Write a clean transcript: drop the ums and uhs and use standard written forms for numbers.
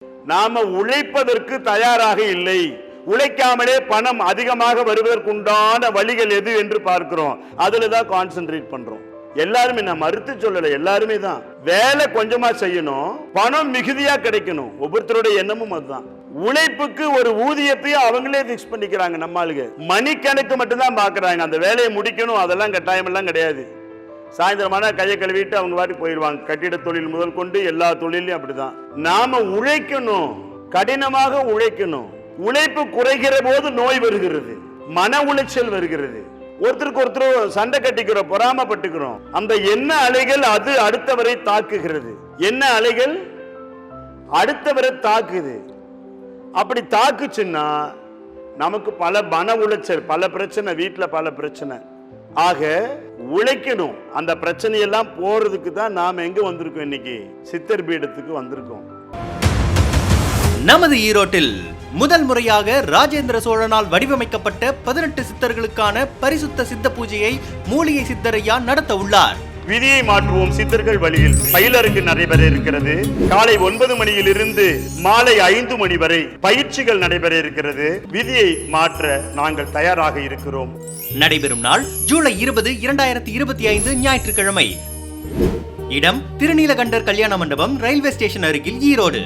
நாம உழைப்பதற்கு தயாராக இல்லை. உழைக்காமலே பணம் அதிகமாக வருவதற்குண்டான வழிகள் எது என்று பார்க்கிறோம். அதுலதான் கான்சென்ட்ரேட் பண்றோம். எல்லாருமே நான் மறுத்து சொல்லல, எல்லாருமே தான் வேலை கொஞ்சமா செய்யணும், பணம் மிகுதியா கிடைக்கணும். ஒவ்வொருத்தருடைய எண்ணமும் அதுதான். உழைப்புக்கு ஒரு ஊதியத்தையும் அவங்களே பிக்ஸ் பண்ணிக்கிறாங்க. நம்ம ஆளுங்க மணிக்கணக்கு மட்டும் தான் பாக்குறாங்க. அந்த வேலையை முடிக்கணும் அதெல்லாம் கட்டாயம் எல்லாம் கிடையாது. சாயந்தரமான கையை கழுவிட்டு அவங்க வாட்டி போயிடுவாங்க. கட்டிட தொழில் முதல் கொண்டு எல்லா தொழிலையும் அப்படிதான். நாம உழைக்கணும், கடினமாக உழைக்கணும். உழைப்பு குறைகிற போது நோய் வருகிறது, மன உளைச்சல் வருகிறது, ஒருத்தருக்கு ஒருத்தர் சண்டை கட்டிக்கிறோம், பொறாமப்பட்டுக்கிறோம். அந்த எண்ண அலைகள் அது அடுத்தவரை தாக்குகிறது. என்ன அலைகள் அடுத்தவரை தாக்குது. அப்படி தாக்குச்சுன்னா நமக்கு பல மன உளைச்சல், பல பிரச்சனை, வீட்டுல பல பிரச்சனை. ஆக உழைக்கணும். அந்த பிரச்சனையெல்லாம் போறதுக்கு தான் நாம எங்க வந்திருக்கோம், இன்னைக்கு சித்தர் பீடத்துக்கு வந்திருக்கோம். நமது ஈரோட்டில் முதல் முறையாக ராஜேந்திர சோழனால் வடிவமைக்கப்பட்ட 18 சித்தர்களுக்கான பரிசுத்த சித்த பூஜையை மூலிகை சித்தரையா நடத்த உள்ளார். விதியை மாற்றுவோம் சித்தர்கள் வழியில் பயிலரங்கு நடைபெற இருக்கிறது. காலை 9 மணியிலிருந்து மாலை 5 மணி வரை பயிற்சிகள் நடைபெற இருக்கிறது. விதியை மாற்ற நாங்கள் தயாராக இருக்கிறோம். நடைபெறும் நாள் ஜூலை 20, 2025 ஞாயிற்றுக்கிழமை. இடம் திருநீலகண்டர் கல்யாண மண்டபம், ரயில்வே ஸ்டேஷன் அருகில், ஈரோடு.